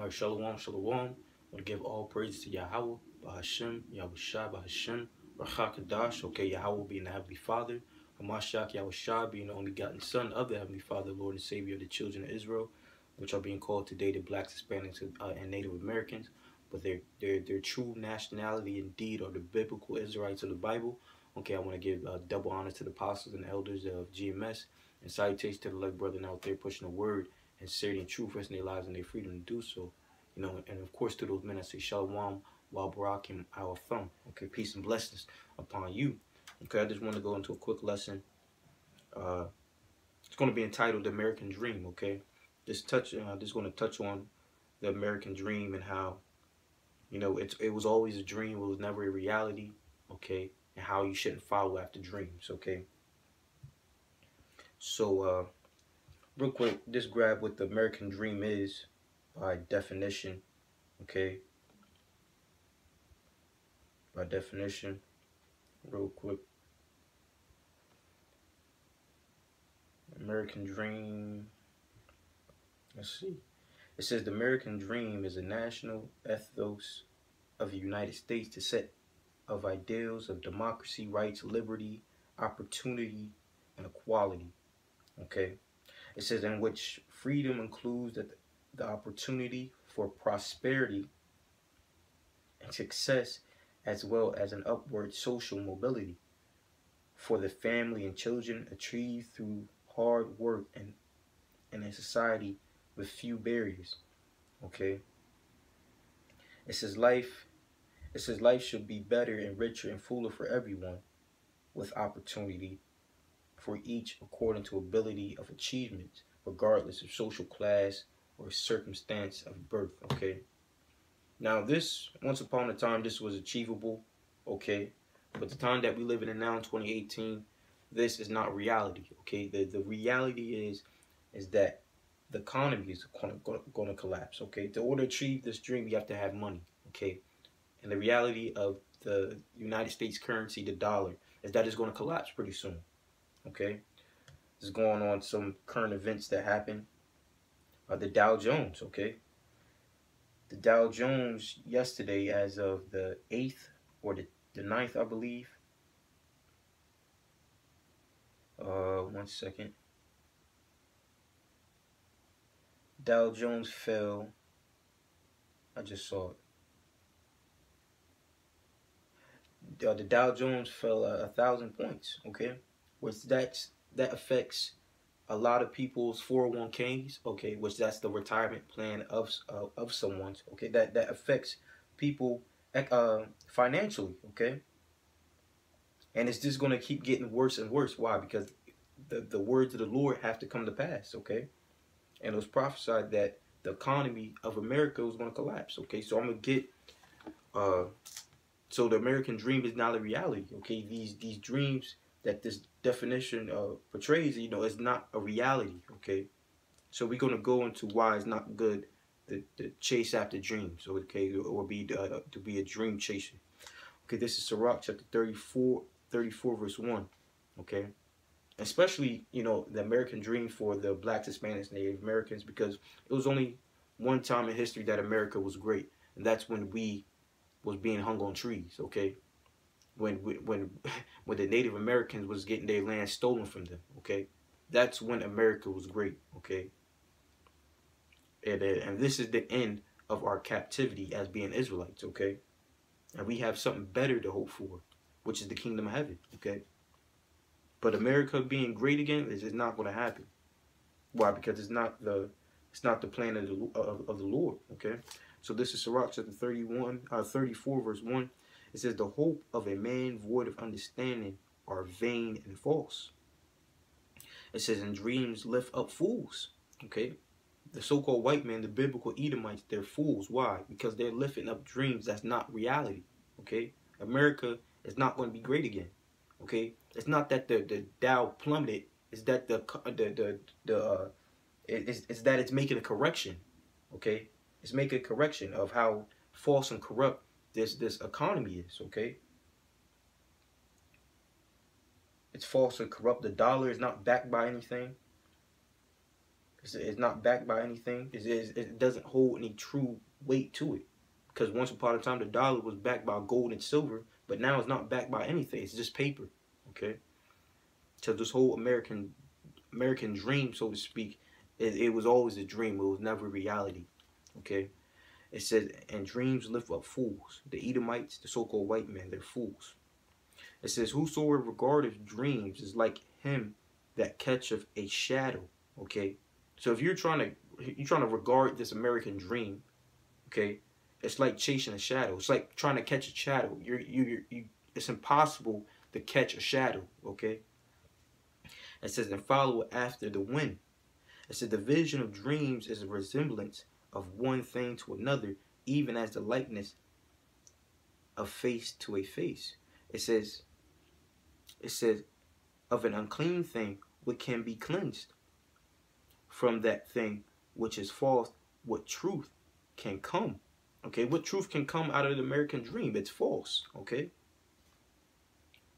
All right, shalom, shalom. I want to give all praise to Yahweh, Bahashem, Yahushua, Bahashem, Rachakadash, okay, Yahweh being the Heavenly Father, Hamashiach, Yahushua being the only begotten Son of the Heavenly Father, Lord and Savior of the children of Israel, which are being called today the Blacks, Hispanics, and Native Americans, but their true nationality indeed are the biblical Israelites of the Bible. Okay, I want to give double honor to the apostles and elders of GMS, and salutations to the like brethren out there pushing the word and stating truth, risking their lives and their freedom to do so. You know, and of course to those men I say Shalom, Wa Barakim, our thumb. Okay, peace and blessings upon you. Okay, I just want to go into a quick lesson. It's going to be entitled The American Dream. Okay, just going to touch on the American dream and how, you know, it was always a dream, it was never a reality. Okay, and how you shouldn't follow after dreams. Okay, so real quick, just grab what the American dream is by definition. Okay, by definition, real quick. American Dream. Let's see. It says the American Dream is a national ethos of the United States, to set of ideals of democracy, rights, liberty, opportunity, and equality. Okay. It says in which freedom includes the opportunity for prosperity and success, as well as an upward social mobility for the family and children, achieved through hard work and in a society with few barriers. Okay. It says life should be better and richer and fuller for everyone, with opportunity for each according to ability of achievement, regardless of social class or circumstance of birth. Okay. Now this, once upon a time, this was achievable. Okay. But the time that we live in now, in 2018, this is not reality. Okay. The reality is that the economy is going to collapse. Okay. In order to achieve this dream, you have to have money. Okay. And the reality of the United States currency, the dollar, is that it's going to collapse pretty soon. Okay. This is going on some current events that happen. The Dow Jones. Okay. The Dow Jones yesterday, as of the 8th or the 9th, I believe. 1 second. Dow Jones fell. I just saw it. The Dow Jones fell 1,000 points. Okay, which that affects a lot of people's 401ks. Okay, which that's the retirement plan of someone's. Okay, that affects people financially. Okay, and it's just going to keep getting worse and worse. Why? Because the words of the Lord have to come to pass. Okay. And it was prophesied that the economy of America was going to collapse. Okay, so I'm gonna get so the American dream is not a reality. Okay, these dreams that this definition portrays, you know, is not a reality. Okay, so we're gonna go into why it's not good to chase after dreams. Okay, or be to be a dream chaser. Okay, this is Sirach chapter 34 verse 1. Okay. Especially, you know, the American dream for the Blacks, Hispanics, Native Americans, because it was only one time in history that America was great, and that's when we was being hung on trees. Okay, when the Native Americans was getting their land stolen from them. Okay, that's when America was great. Okay, and this is the end of our captivity as being Israelites. Okay, and we have something better to hope for, which is the kingdom of heaven. Okay. But America being great again is not going to happen. Why? Because it's not the plan of the Lord. Okay. So this is Sirach chapter 34 verse 1. It says, "The hope of a man void of understanding are vain and false." It says, "And dreams lift up fools." Okay. The so-called white man, the biblical Edomites, they're fools. Why? Because they're lifting up dreams that's not reality. Okay. America is not going to be great again. Okay, it's not that the Dow plummeted. It's that it's that it's making a correction. Okay, it's making a correction of how false and corrupt this economy is. Okay, it's false and corrupt. The dollar is not backed by anything. It's not backed by anything. It doesn't hold any true weight to it. Because once upon a time, the dollar was backed by gold and silver, but now it's not backed by anything. It's just paper. Okay. So this whole American dream, so to speak, it was always a dream. It was never reality. Okay. It says, and dreams lift up fools. The Edomites, the so-called white men, they're fools. It says, whosoever regardeth dreams is like him that catcheth a shadow. Okay. So if you're trying to regard this American dream, okay, it's like chasing a shadow. It's like trying to catch a shadow. It's impossible to catch a shadow. Okay. It says, and follow after the wind. It says, the vision of dreams is a resemblance of one thing to another, even as the likeness of face to a face. It says, of an unclean thing what can be cleansed. From that thing which is false, what truth can come. Okay, what truth can come out of the American dream? It's false. Okay.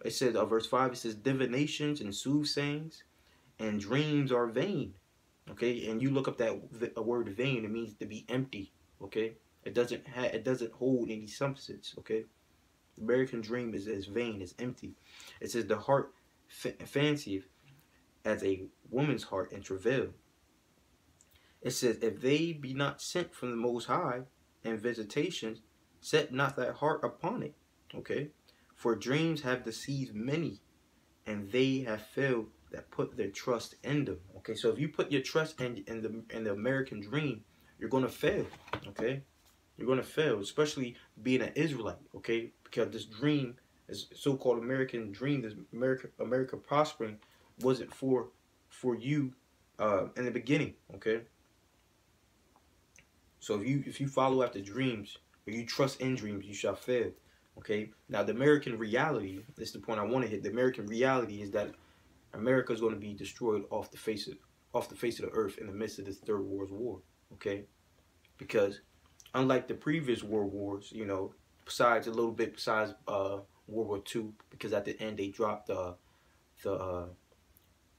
It says, verse 5, it says, divinations and soothsayings and dreams are vain. Okay, and you look up that word vain, it means to be empty. Okay, it doesn't hold any substance. Okay, the American dream is vain, it's empty. It says the heart fancieth as a woman's heart in travail. It says, if they be not sent from the Most High and visitations, set not thy heart upon it. Okay, for dreams have deceived many, and they have failed that put their trust in them. Okay, so if you put your trust in the American dream, you're gonna fail. Okay, you're gonna fail, especially being an Israelite. Okay, because this dream, this so-called American dream, this America prospering, wasn't for you in the beginning. Okay, so if you follow after dreams or you trust in dreams, you shall fail. Okay, now the American reality, this is the point I want to hit. The American reality is that America is going to be destroyed off the face of the earth in the midst of this third world war. Okay, because unlike the previous world wars, you know, besides World War II, because at the end they dropped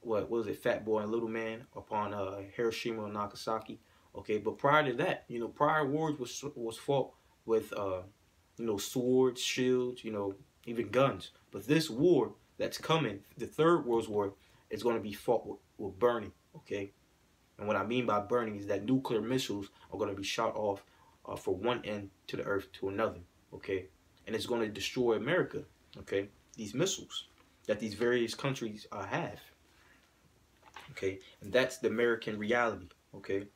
what was it, Fat Boy and Little Man upon Hiroshima and Nagasaki. Okay, but prior to that, you know, prior wars was fought with you know, swords, shields, you know, even guns. But this war that's coming, the Third World War, is going to be fought with burning. Okay, and what I mean by burning is that nuclear missiles are going to be shot off from one end to the earth to another. Okay, and it's going to destroy America. Okay, these missiles that these various countries have. Okay, and that's the American reality. Okay,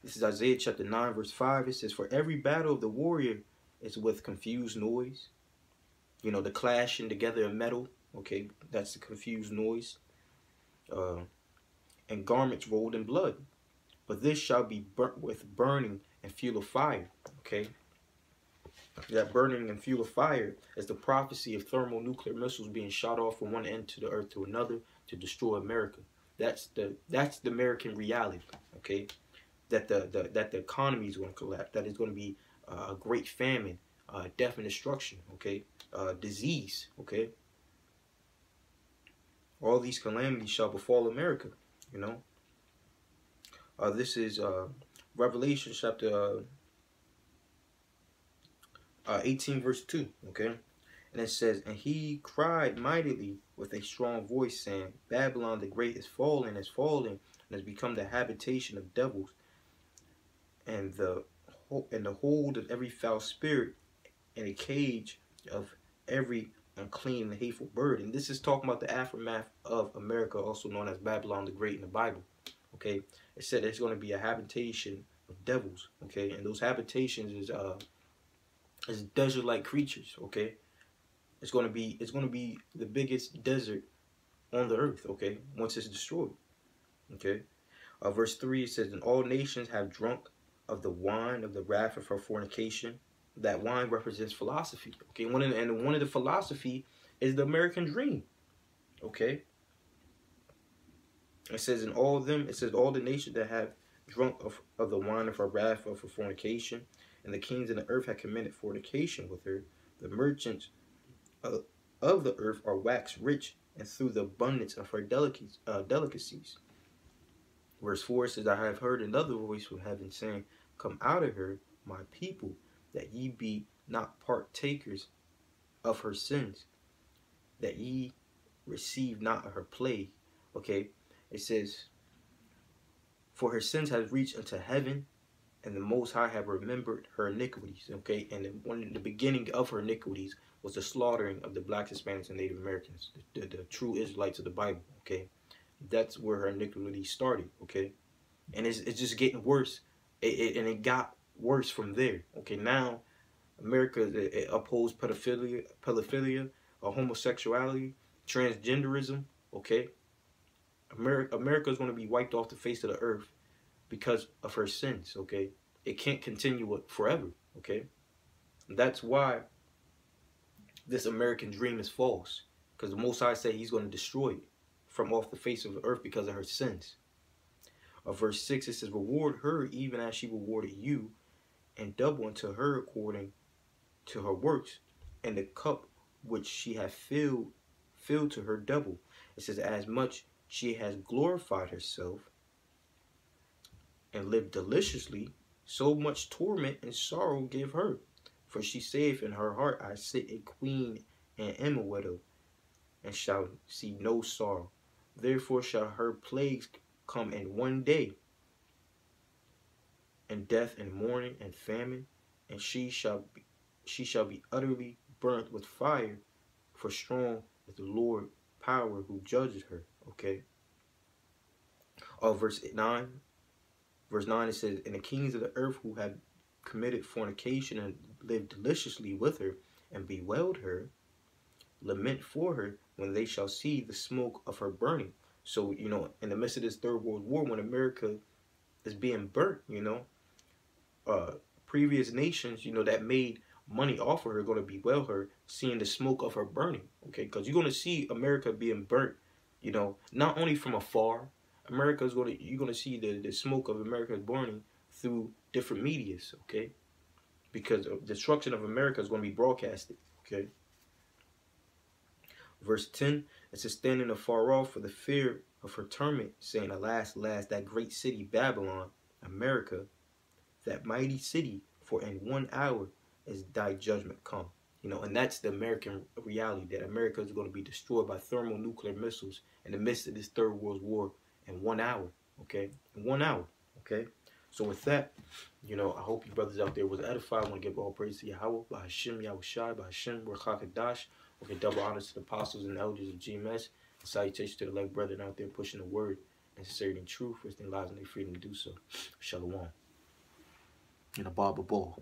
this is Isaiah chapter 9 verse 5. It says, for every battle of the warrior is with confused noise. You know, the clashing together of metal. Okay, that's the confused noise. And garments rolled in blood. But this shall be burnt with burning and fuel of fire. Okay, that burning and fuel of fire is the prophecy of thermonuclear missiles being shot off from one end to the earth to another to destroy America. That's the American reality. Okay, that the economy is going to collapse. That is going to be a great famine, death and destruction. Okay, disease. Okay, all these calamities shall befall America. You know, this is Revelation chapter 18 verse 2. Okay, and it says, and he cried mightily with a strong voice, saying, Babylon the great is fallen, and has become the habitation of devils, and the hold of every foul spirit, and a cage of every unclean and hateful bird. And this is talking about the aftermath of America, also known as Babylon the Great in the Bible. Okay, it said it's going to be a habitation of devils. Okay, and those habitations is desert-like creatures. Okay, it's going to be the biggest desert on the earth. Okay, once it's destroyed. Okay, verse 3, it says, and all nations have drunk of the wine of the wrath of her fornication. That wine represents philosophy. Okay, one of the philosophy is the American dream. Okay, it says in all of them, it says all the nations that have drunk of the wine of her wrath of her fornication, and the kings of the earth have committed fornication with her. The merchants of the earth are waxed rich, and through the abundance of her delicacies. Verse 4 says, I have heard another voice from heaven saying, come out of her, my people, that ye be not partakers of her sins, that ye receive not her plague. Okay, it says, for her sins have reached unto heaven, and the Most High have remembered her iniquities. Okay, and the beginning of her iniquities was the slaughtering of the blacks, Hispanics, and Native Americans, the true Israelites of the Bible. Okay, that's where her iniquity started. Okay, and it's just getting worse, and it got worse from there. Okay, now America it upholds pedophilia, homosexuality, transgenderism. Okay, America is going to be wiped off the face of the earth because of her sins. Okay, it can't continue forever. Okay, that's why this American dream is false, because the Most High said He's going to destroy it from off the face of the earth because of her sins. Verse 6, it says, reward her even as she rewarded you, and double unto her according to her works, and the cup which she hath filled to her double. It says, as much she has glorified herself and lived deliciously, so much torment and sorrow give her. For she saith in her heart, I sit a queen and am a widow, and shall see no sorrow. Therefore shall her plagues come in one day, and death and mourning and famine, and she shall be utterly burnt with fire, for strong is the Lord power who judges her. Okay. Verse 9. Verse 9, it says, and the kings of the earth who had committed fornication and lived deliciously with her and bewailed her, lament for her when they shall see the smoke of her burning. So, in the midst of this Third World War, when America is being burnt, previous nations, that made money off of her, going to bewail her, seeing the smoke of her burning. Okay, because you're going to see America being burnt, not only from afar. You're going to see the smoke of America burning through different medias. Okay, because the destruction of America is going to be broadcasted. Okay. Verse 10, it says, standing afar off for the fear of her torment, saying, alas, alas, that great city Babylon, America, that mighty city, for in 1 hour is thy judgment come. And that's the American reality, that America is going to be destroyed by thermonuclear missiles in the midst of this Third World War in 1 hour. Okay, in 1 hour. Okay, so with that, I hope you brothers out there was edified. I want to give all praise to Yahweh, by Hashem Yahushai, by Hashem Rakakadash. Okay, double honors to the apostles and elders of GMS. And salutations to the elect brethren out there pushing the word and sincerity and truth, risking lives and their freedom to do so. Shalom. And a Baba Ball.